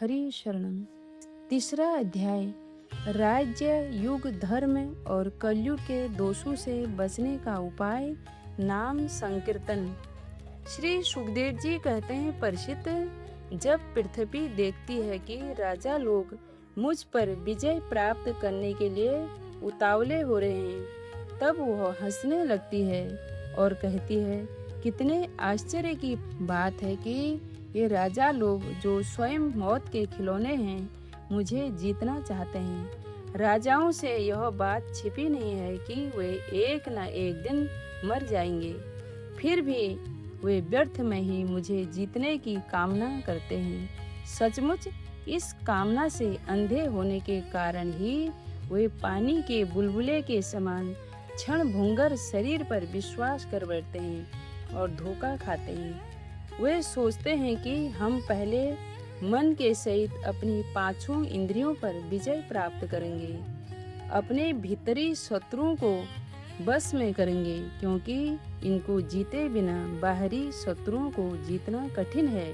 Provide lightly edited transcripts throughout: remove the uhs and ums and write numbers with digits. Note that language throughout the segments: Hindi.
हरि शरणम। तीसरा अध्याय, राज्य, युग, धर्म और कलयुग के दोषों से बचने का उपाय, नाम संकीर्तन। श्री सुखदेव जी कहते हैं, परीक्षित, जब पृथ्वी देखती है कि राजा लोग मुझ पर विजय प्राप्त करने के लिए उतावले हो रहे हैं, तब वह हंसने लगती है और कहती है, कितने आश्चर्य की बात है कि ये राजा लोग जो स्वयं मौत के खिलौने हैं, मुझे जीतना चाहते हैं। राजाओं से यह बात छिपी नहीं है कि वे एक न एक दिन मर जाएंगे, फिर भी वे व्यर्थ में ही मुझे जीतने की कामना करते हैं। सचमुच इस कामना से अंधे होने के कारण ही वे पानी के बुलबुले के समान क्षण भंगुर शरीर पर विश्वास कर बैठते हैं और धोखा खाते हैं। वे सोचते हैं कि हम पहले मन के सहित अपनी पांचों इंद्रियों पर विजय प्राप्त करेंगे, अपने भीतरी शत्रुओं को बस में करेंगे, क्योंकि इनको जीते बिना बाहरी शत्रुओं को जीतना कठिन है।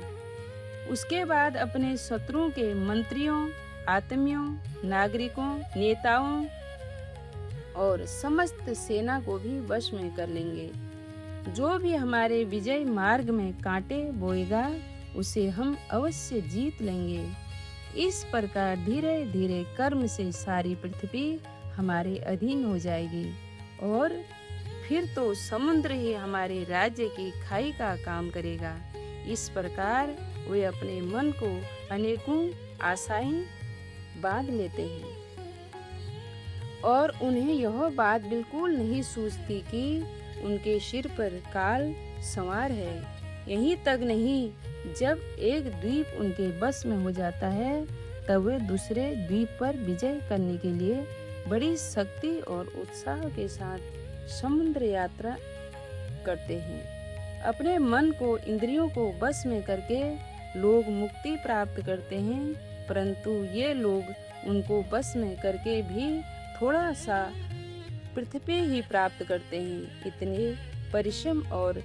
उसके बाद अपने शत्रुओं के मंत्रियों, आत्मियों, नागरिकों, नेताओं और समस्त सेना को भी वश में कर लेंगे। जो भी हमारे विजय मार्ग में कांटे बोएगा, उसे हम अवश्य जीत लेंगे। इस प्रकार धीरे धीरे कर्म से सारी पृथ्वी हमारे अधीन हो जाएगी और फिर तो समुद्र ही हमारे राज्य की खाई का काम करेगा। इस प्रकार वे अपने मन को अनेकों आशाएं बांध लेते हैं और उन्हें यह बात बिल्कुल नहीं सूझती कि उनके सिर पर काल सवार है। यहीं तक नहीं, जब एक द्वीप उनके बस में हो जाता है, तब वे दूसरे द्वीप पर विजय करने के लिए बड़ी शक्ति और उत्साह के साथ समुद्र यात्रा करते हैं। अपने मन को, इंद्रियों को बस में करके लोग मुक्ति प्राप्त करते हैं, परंतु ये लोग उनको बस में करके भी थोड़ा सा पृथ्वी ही प्राप्त करते हैं। इतने परिश्रम और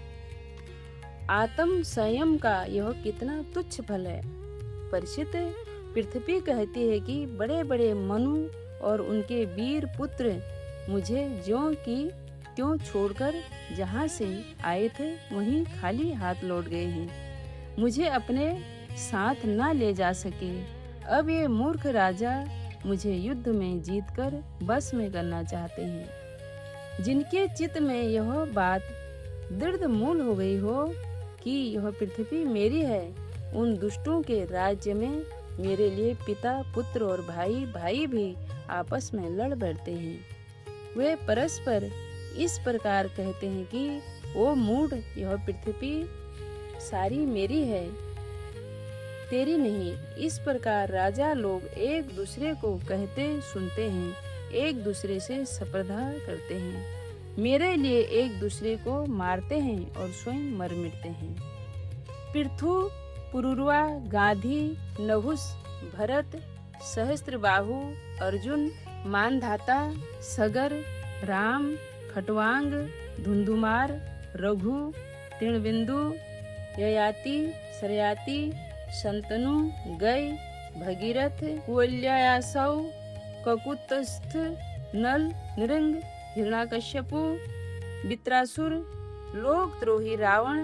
आत्म संयम का यह कितना तुच्छ फल है। परीक्षित, पृथ्वी कहती है कि बड़े बड़े मनु और उनके वीर पुत्र मुझे ज्यों की त्यों छोड़कर जहाँ से आए थे वहीं खाली हाथ लौट गए हैं, मुझे अपने साथ न ले जा सके। अब ये मूर्ख राजा मुझे युद्ध में जीतकर बस में करना चाहते हैं। जिनके चित्त में यह बात दृढ़ मूल हो गई हो कि यह पृथ्वी मेरी है, उन दुष्टों के राज्य में मेरे लिए पिता, पुत्र और भाई भाई भी आपस में लड़ बैठते हैं। वे परस्पर इस प्रकार कहते हैं कि ओ मूढ़, यह पृथ्वी सारी मेरी है, तेरी नहीं। इस प्रकार राजा लोग एक दूसरे को कहते सुनते हैं, एक दूसरे से स्पर्धा करते हैं, मेरे लिए एक दूसरे को मारते हैं और स्वयं मर मिटते हैं। पृथु, पुरुरवा, गांधी, नहुस, भरत, सहस्त्रबाहु, अर्जुन, मानधाता, सगर, राम, खटवांग, धुंधुमार, रघु, तृणबिंदु, ययाति, सरयाति, शंतनु, गय, भगीरथ, कुवलयासौ, ककुतस्थ, नल, निरंग, हिरण्याकश्यपु, वित्रासुर, लोकद्रोही रावण,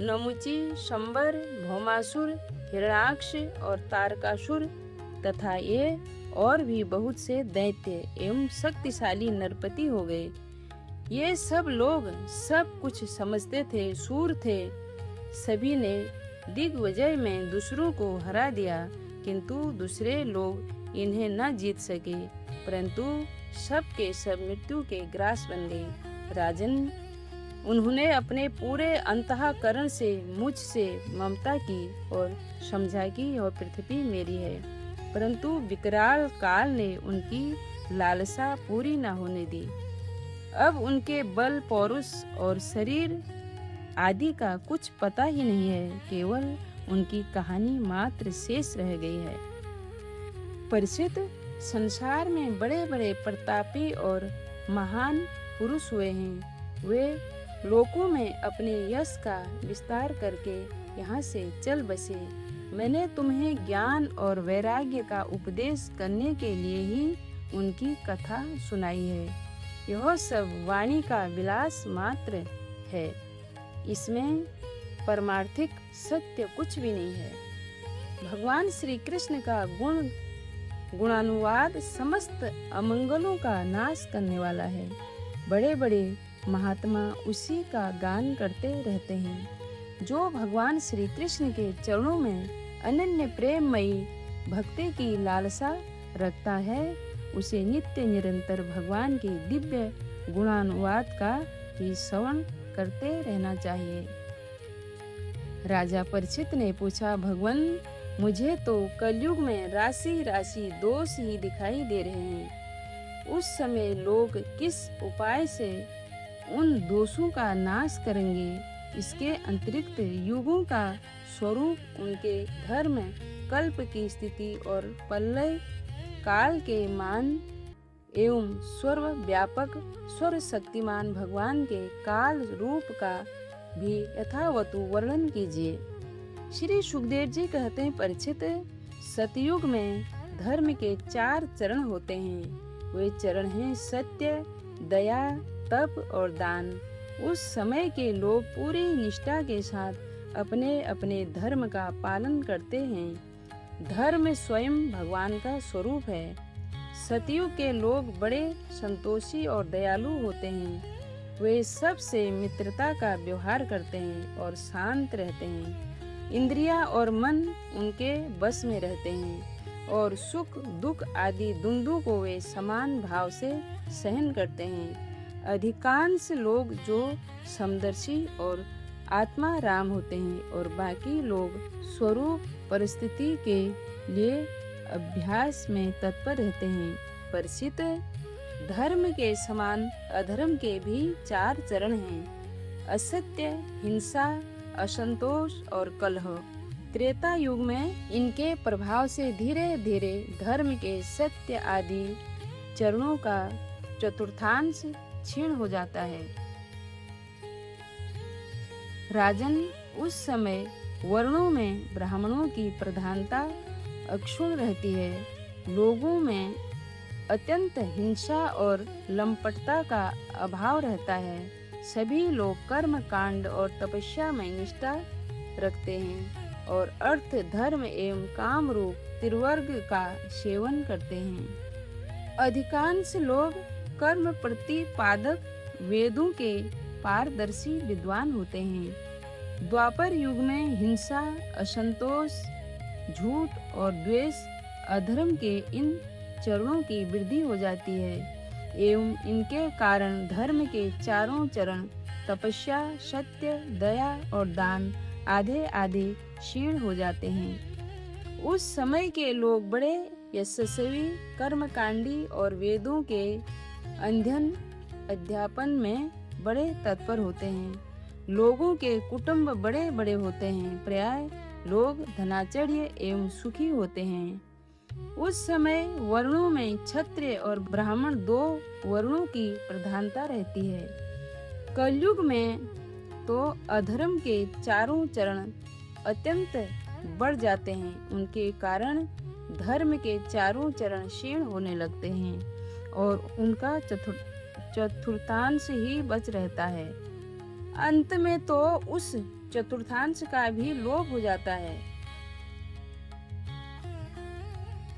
नमुची, शंबर, भौमासुर, हिरण्याक्ष और तारकासुर तथा ये और भी बहुत से दैत्य एवं शक्तिशाली नरपति हो गए। ये सब लोग सब कुछ समझते थे, शूर थे, सभी ने दिग्विजय में दूसरों को हरा दिया, किंतु दूसरे लोग इन्हें न जीत सके, परंतु सब के सब मृत्यु के ग्रास बन गए। राजन, उन्होंने अपने पूरे अंतःकरण से मुझसे ममता की और समझा कि यह पृथ्वी मेरी है, परंतु विकराल काल ने उनकी लालसा पूरी न होने दी। अब उनके बल, पौरुष और शरीर आदि का कुछ पता ही नहीं है, केवल उनकी कहानी मात्र शेष रह गई है। परीक्षित, संसार में बड़े बड़े प्रतापी और महान पुरुष हुए हैं। वे लोकों में अपने यश का विस्तार करके यहाँ से चल बसे। मैंने तुम्हें ज्ञान और वैराग्य का उपदेश करने के लिए ही उनकी कथा सुनाई है। यह सब वाणी का विलास मात्र है, इसमें परमार्थिक सत्य कुछ भी नहीं है। भगवान श्री कृष्ण का गुणानुवाद समस्त अमंगलों का नाश करने वाला है। बड़े बड़े महात्मा उसी का गान करते रहते हैं। जो भगवान श्री कृष्ण के चरणों में अनन्य प्रेममयी भक्ति की लालसा रखता है, उसे नित्य निरंतर भगवान के दिव्य गुणानुवाद का ही श्रवण करते रहना चाहिए। राजा परीक्षित ने पूछा, भगवान, मुझे तो कलयुग में राशि राशि दोष ही दिखाई दे रहे हैं। उस समय लोग किस उपाय से उन दोषों का नाश करेंगे? इसके अतिरिक्त युगों का स्वरूप उनके धर्म, कल्प की स्थिति और प्रलय काल के मान एवं सर्व व्यापक सर्व शक्तिमान भगवान के काल रूप का भी यथावत वर्णन कीजिए। श्री सुखदेव जी कहते हैं, परीक्षित, सतयुग में धर्म के 4 चरण होते हैं। वे चरण हैं सत्य, दया, तप और दान। उस समय के लोग पूरी निष्ठा के साथ अपने अपने धर्म का पालन करते हैं। धर्म स्वयं भगवान का स्वरूप है। सतयुग के लोग बड़े संतोषी और दयालु होते हैं। वे सबसे मित्रता का व्यवहार करते हैं और शांत रहते हैं। इंद्रियां और मन उनके बस में रहते हैं और सुख दुख आदि द्वंद्वों को वे समान भाव से सहन करते हैं। अधिकांश लोग जो समदर्शी और आत्मा राम होते हैं और बाकी लोग स्वरूप परिस्थिति के लिए अभ्यास में तत्पर रहते हैं। परीक्षित, धर्म के समान अधर्म के भी 4 चरण हैं, असत्य, हिंसा, असंतोष और कलह। त्रेता युग में इनके प्रभाव से धीरे धीरे धर्म के सत्य आदि चरणों का चतुर्थांश क्षीण हो जाता है। राजन, उस समय वर्णों में ब्राह्मणों की प्रधानता अक्षुण्ण रहती है। लोगों में अत्यंत हिंसा और लंपटता का अभाव रहता है। सभी लोग कर्म कांड और तपस्या में निष्ठा रखते हैं और अर्थ, धर्म एवं काम रूप त्रिवर्ग का सेवन करते हैं। अधिकांश लोग कर्म प्रतिपादक वेदों के पारदर्शी विद्वान होते हैं। द्वापर युग में हिंसा, असंतोष, झूठ और द्वेष, अधर्म के इन चरणों की वृद्धि हो जाती है एवं इनके कारण धर्म के 4 चरण तपस्या, सत्य, दया और दान आधे आधे क्षीण हो जाते हैं। उस समय के लोग बड़े यशस्वी, कर्मकांडी और वेदों के अध्यापन में बड़े तत्पर होते हैं। लोगों के कुटुंब बड़े बड़े होते हैं। प्राय लोग धनाचार्य एवं सुखी होते हैं। उस समय वर्णों में क्षत्रिय और ब्राह्मण 2 वर्णों की प्रधानता रहती है। कलयुग में तो अधर्म के 4 चरण अत्यंत बढ़ जाते हैं। उनके कारण धर्म के 4 चरण क्षीण होने लगते हैं और उनका चतुर्थांश ही बच रहता है। अंत में तो उस चतुर्थांश का भी लोप हो जाता है।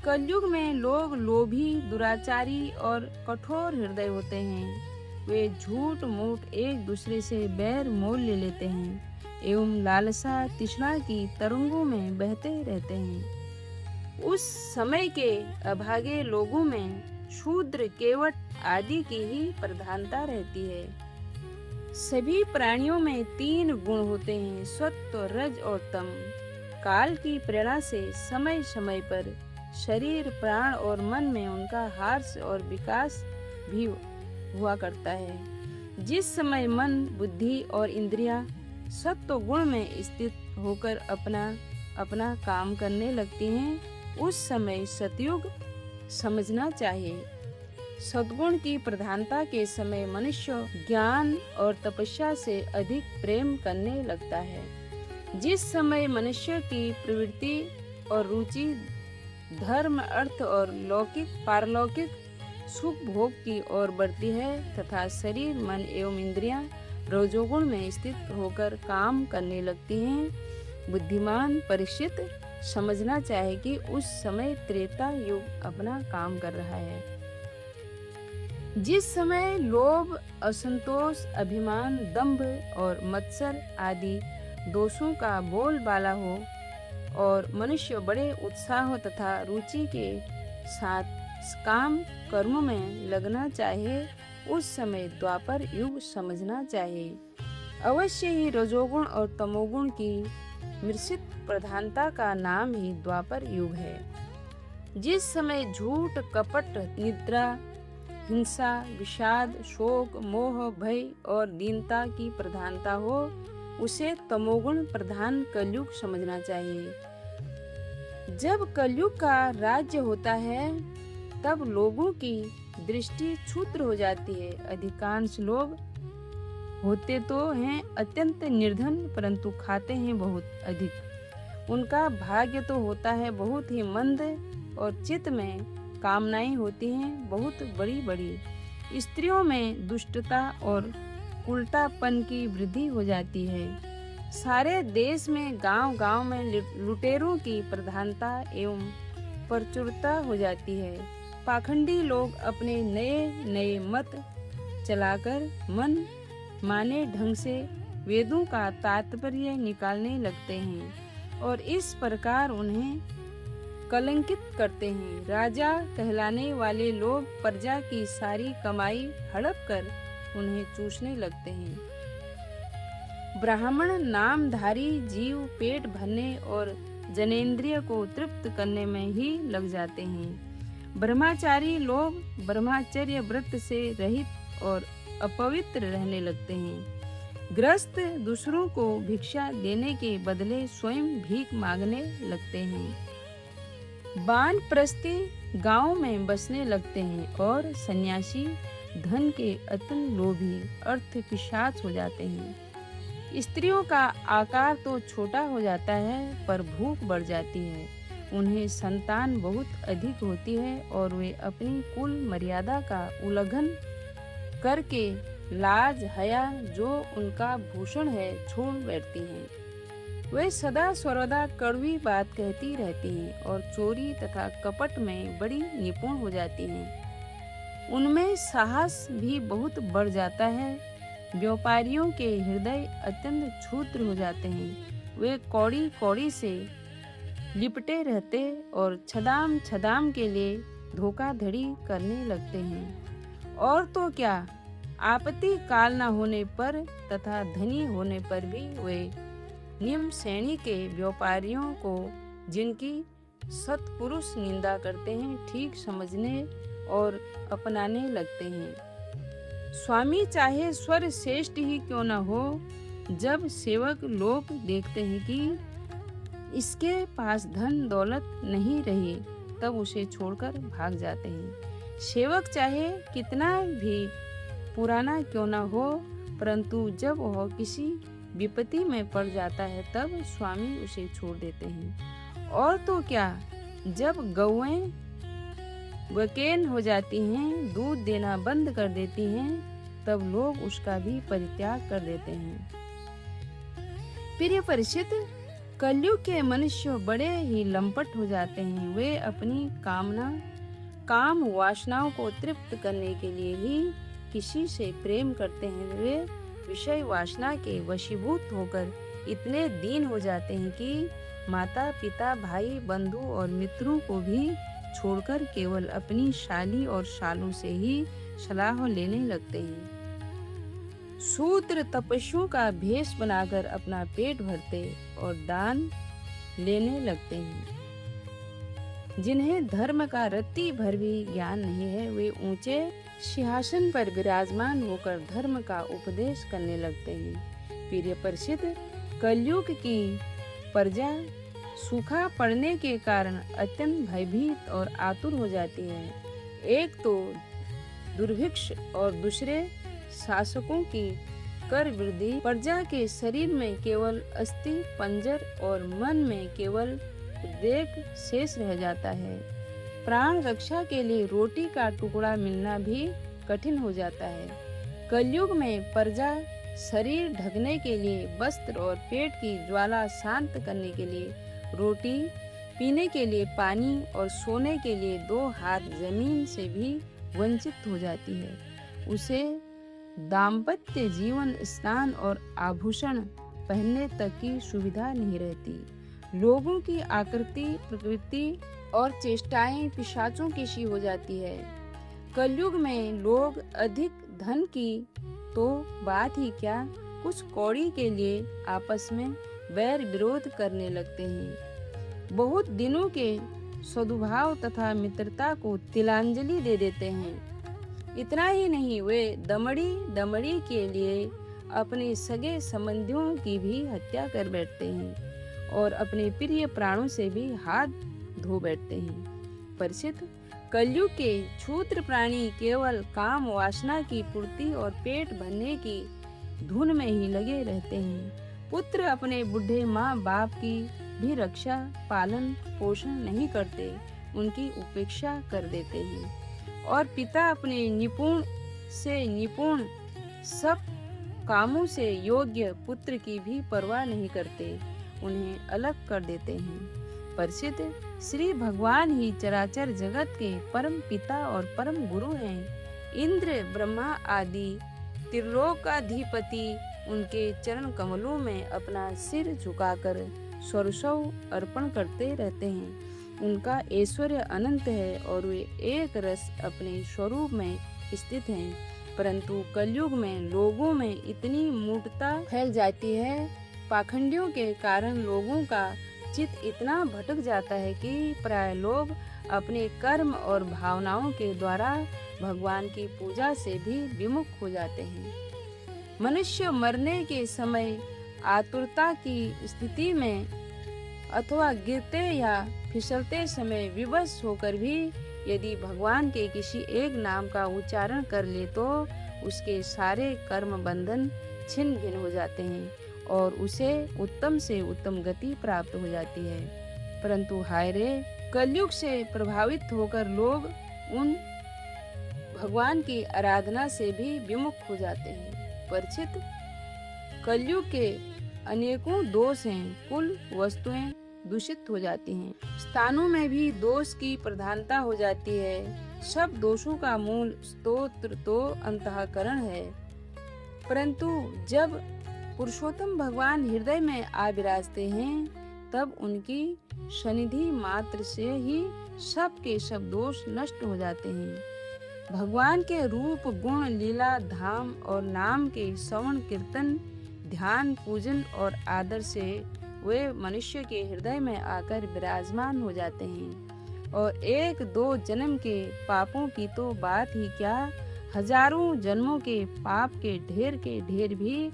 कलयुग में लोग लोभी, दुराचारी और कठोर हृदय होते हैं। वे झूठ मूठ एक दूसरे से बैर मोल ले लेते हैं एवं लालसा तृष्णा की तरंगों में बहते रहते हैं। उस समय के अभागे लोगों में शूद्र, केवट आदि की ही प्रधानता रहती है। सभी प्राणियों में 3 गुण होते हैं, सत्व, रज और तम। काल की प्रेरणा से समय समय पर शरीर, प्राण और मन में उनका हर्ष और विकास भी हुआ करता है। जिस समय मन, बुद्धि और इंद्रियां सत्व गुण में स्थित होकर अपना काम करने लगती हैं, उस समय सतयुग समझना चाहिए। सद्गुण की प्रधानता के समय मनुष्य ज्ञान और तपस्या से अधिक प्रेम करने लगता है। जिस समय मनुष्य की प्रवृत्ति और रुचि धर्म, अर्थ और पारलौकिक सुख भोग की ओर बढ़ती है तथा शरीर, मन एवं इंद्रियां रजोगुण में स्थित होकर काम करने लगती हैं, बुद्धिमान परीक्षित समझना चाहे कि उस समय त्रेता युग अपना काम कर रहा है। जिस समय लोभ, असंतोष, अभिमान, दंभ और मत्सर आदि दोषों का बोलबाला हो और मनुष्य बड़े उत्साह तथा रुचि के साथ काम कर्म में लगना चाहे, उस समय द्वापर युग समझना चाहिए। अवश्य ही रजोगुण और तमोगुण की मिश्रित प्रधानता का नाम ही द्वापर युग है। जिस समय झूठ, कपट, निद्रा, हिंसा, विषाद, शोक, मोह, भय और दीनता की प्रधानता हो, उसे तमोगुण प्रधान कलयुग समझना चाहिए। जब कलयुग का राज्य होता है तब लोगों की दृष्टि क्षुद्र हो जाती है। अधिकांश लोग होते तो हैं अत्यंत निर्धन, परंतु खाते हैं बहुत अधिक। उनका भाग्य तो होता है बहुत ही मंद और चित्त में कामनाएं होती हैं बहुत बड़ी बड़ी। स्त्रियों में दुष्टता और उल्टापन की वृद्धि हो जाती है। सारे देश में गांव-गांव में लुटेरों की प्रधानता एवं प्रचुरता हो जाती है। पाखंडी लोग अपने नए नए मत चलाकर मन माने ढंग से वेदों का तात्पर्य निकालने लगते हैं और इस प्रकार उन्हें कलंकित करते हैं। राजा कहलाने वाले लोग प्रजा की सारी कमाई हड़प कर उन्हें चूसने लगते हैं। ब्राह्मण नामधारी जीव पेट भरने और जनेंद्रिय को तृप्त करने में ही लग जाते हैं। ब्रह्मचारी लोग ब्रह्मचर्य व्रत से रहित और अपवित्र रहने लगते हैं। गृहस्थ दूसरों को भिक्षा देने के बदले स्वयं भीख मांगने लगते हैं। वानप्रस्थी गांव में बसने लगते हैं और सन्यासी धन के अतन लोभी अर्थ पिशाच हो जाते हैं। स्त्रियों का आकार तो छोटा हो जाता है पर भूख बढ़ जाती है। उन्हें संतान बहुत अधिक होती है और वे अपनी कुल मर्यादा का उल्लंघन करके लाज हया जो उनका भूषण है छोड़ बैठती हैं। वे सदा सर्वदा कड़वी बात कहती रहती हैं और चोरी तथा कपट में बड़ी निपुण हो जाती हैं। उनमें साहस भी बहुत बढ़ जाता है। व्यापारियों के हृदय अत्यंत क्षुद्र हो जाते हैं। वे कौड़ी कौड़ी से लिपटे रहते और छदाम के लिए धोखाधड़ी करने लगते हैं। और तो क्या, आपत्ति काल न होने पर तथा धनी होने पर भी वे निम्न श्रेणी के व्यापारियों को जिनकी सत्पुरुष निंदा करते हैं ठीक समझने और अपनाने लगते हैं। स्वामी चाहे स्वर श्रेष्ठ ही क्यों न हो, जब सेवक लोग देखते हैं कि इसके पास धन दौलत नहीं रही तब उसे छोड़कर भाग जाते हैं। सेवक चाहे कितना भी पुराना क्यों न हो, परंतु जब वह किसी विपत्ति में पड़ जाता है तब स्वामी उसे छोड़ देते हैं। और तो क्या, जब गौएं बकेन हो जाती हैं, दूध देना बंद कर देती हैं, तब लोग उसका भी परित्याग कर देते हैं। प्रिय परिचित, कलयुग के मनुष्य बड़े ही लंपट हो जाते हैं। वे अपनी काम वासनाओं को तृप्त करने के लिए ही किसी से प्रेम करते हैं। वे विषय वासना के वशीभूत होकर इतने दीन हो जाते हैं कि माता पिता, भाई, बंधु और मित्रों को भी छोड़कर केवल अपनी शाली और शालों से ही सलाह लेने लगते हैं। शूद्र तपस्वियों का भेष बनाकर अपना पेट भरते और दान लेने लगते हैं। जिन्हें धर्म का रत्ती भर भी ज्ञान नहीं है, वे ऊंचे सिंहासन पर विराजमान होकर धर्म का उपदेश करने लगते हैं। प्रिय परिचित, कलयुग की प्रजा सूखा पड़ने के कारण अत्यंत भयभीत और आतुर हो जाती है। एक तो दुर्भिक्ष और दूसरे शासकों की कर वृद्धि, प्रजा के शरीर में केवल अस्थि पंजर और मन में केवल उद्रेक शेष रह जाता है। प्राण रक्षा के लिए रोटी का टुकड़ा मिलना भी कठिन हो जाता है। कलयुग में प्रजा शरीर ढकने के लिए वस्त्र और पेट की ज्वाला शांत करने के लिए रोटी, पीने के लिए पानी और सोने के लिए 2 हाथ जमीन से भी वंचित हो जाती है। उसे दाम्पत्य जीवन, स्नान और आभूषण पहनने तक की सुविधा नहीं रहती। लोगों की आकृति, प्रकृति और चेष्टाएं पिशाचों की सी हो जाती है। कलयुग में लोग अधिक धन की तो बात ही क्या, कुछ कौड़ी के लिए आपस में वैर विरोध करने लगते हैं। बहुत दिनों के सद्भाव तथा मित्रता को तिलांजलि दे देते हैं। इतना ही नहीं, वे दमड़ी के लिए अपने सगे संबंधियों की भी हत्या कर बैठते हैं और अपने प्रिय प्राणों से भी हाथ धो बैठते हैं। परिचित, कलयुग के क्षुद्र प्राणी केवल काम वासना की पूर्ति और पेट भरने की धुन में ही लगे रहते हैं। पुत्र अपने बुढ़े माँ बाप की भी रक्षा, पालन पोषण नहीं करते, उनकी उपेक्षा कर देते हैं। और पिता अपने निपुण से निपुण सब कामों से योग्य पुत्र की भी परवाह नहीं करते, उन्हें अलग कर देते हैं। प्रसिद्ध श्री भगवान ही चराचर जगत के परम पिता और परम गुरु हैं। इंद्र, ब्रह्मा आदि त्रिलोकाधिपति उनके चरण कमलों में अपना सिर झुकाकर सर्वस्व अर्पण करते रहते हैं। उनका ऐश्वर्य अनंत है और वे एक रस अपने स्वरूप में स्थित हैं। परंतु कलयुग में लोगों में इतनी मूढ़ता फैल जाती है, पाखंडियों के कारण लोगों का चित्त इतना भटक जाता है कि प्राय लोग अपने कर्म और भावनाओं के द्वारा भगवान की पूजा से भी विमुख हो जाते हैं। मनुष्य मरने के समय आतुरता की स्थिति में अथवा गिरते या फिसलते समय विवश होकर भी यदि भगवान के किसी एक नाम का उच्चारण कर ले तो उसके सारे कर्म बंधन छिन्न भिन्न हो जाते हैं और उसे उत्तम से उत्तम गति प्राप्त हो जाती है। परंतु हाय रे, कलयुग से प्रभावित होकर लोग उन भगवान की आराधना से भी विमुख हो जाते हैं। परिचित, कलयुग के अनेकों दोष हैं। कुल वस्तुएं दूषित हो जाती हैं, स्थानों में भी दोष की प्रधानता हो जाती है। सब दोषों का मूल स्तोत्र तो अंतःकरण है। परंतु जब पुरुषोत्तम भगवान हृदय में आ विराजते हैं तब उनकी सनिधि मात्र से ही सब के सब दोष नष्ट हो जाते हैं। भगवान के रूप, गुण, लीला, धाम और नाम के श्रवण, कीर्तन, ध्यान, पूजन और आदर से वे मनुष्य के हृदय में आकर विराजमान हो जाते हैं और 1-2 जन्म के पापों की तो बात ही क्या, हजारों जन्मों के पाप के ढेर भी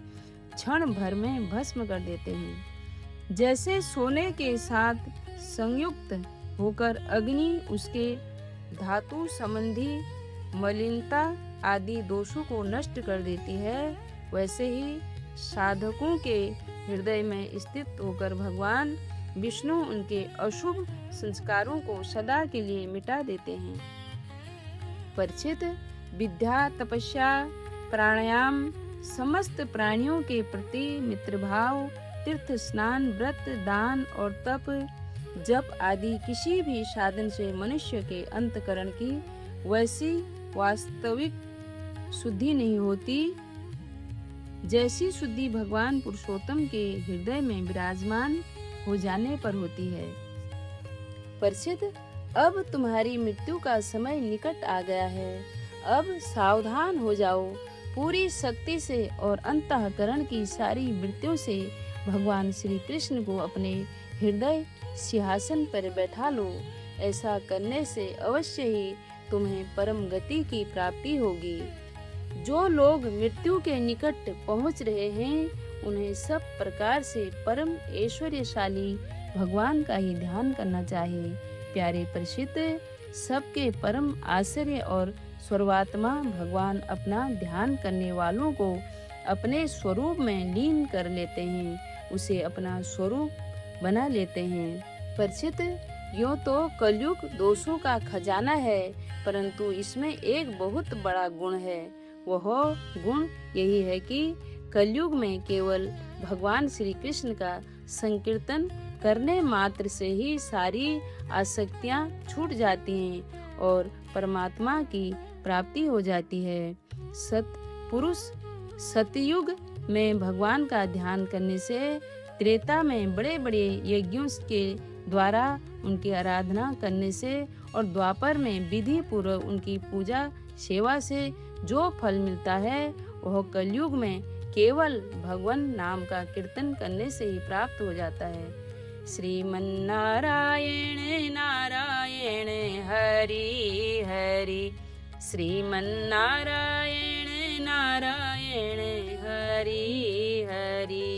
क्षण भर में भस्म कर देते हैं। जैसे सोने के साथ संयुक्त होकर अग्नि उसके धातु संबंधी मलिनता आदि दोषों को नष्ट कर देती है, वैसे ही साधकों के हृदय में स्थित होकर भगवान विष्णु उनके अशुभ संस्कारों को सदा के लिए मिटा देते हैं। परिचित, विद्या, तपस्या, प्राणायाम, समस्त प्राणियों के प्रति मित्रभाव, तीर्थ स्नान, व्रत, दान और तप, जप आदि किसी भी साधन से मनुष्य के अंतकरण की वैसी वास्तविक शुद्धि नहीं होती जैसी शुद्धि भगवान पुरुषोत्तम के हृदय में विराजमान हो जाने पर होती है। परिचित, अब तुम्हारी मृत्यु का समय निकट आ गया है। अब सावधान हो जाओ। पूरी शक्ति से और अंतःकरण की सारी वृत्तियों से भगवान श्री कृष्ण को अपने हृदय सिंहासन पर बैठा लो। ऐसा करने से अवश्य ही तुम्हें परम गति की प्राप्ति होगी। जो लोग मृत्यु के निकट पहुंच रहे हैं उन्हें सब प्रकार से परम ऐश्वर्यशाली भगवान का ही ध्यान करना चाहिए। प्यारे परिचित, सबके परम आश्चर्य और सर्वात्मा भगवान अपना ध्यान करने वालों को अपने स्वरूप में लीन कर लेते हैं, उसे अपना स्वरूप बना लेते हैं। परिचित, यूं तो कलयुग दोषों का खजाना है, परंतु इसमें एक बहुत बड़ा गुण है। वह गुण यही है कि कलयुग में केवल भगवान श्री कृष्ण का संकीर्तन करने मात्र से ही सारी आसक्तियां छूट जाती हैं और परमात्मा की प्राप्ति हो जाती है। सतपुरुष सतयुग में भगवान का ध्यान करने से, त्रेता में बड़े बड़े यज्ञों के द्वारा उनकी आराधना करने से और द्वापर में विधि पूर्वक उनकी पूजा सेवा से जो फल मिलता है, वह कलयुग में केवल भगवान नाम का कीर्तन करने से ही प्राप्त हो जाता है। श्रीमन्नारायण नारायण हरि हरि, श्रीमन्नारायण नारायण हरि हरि।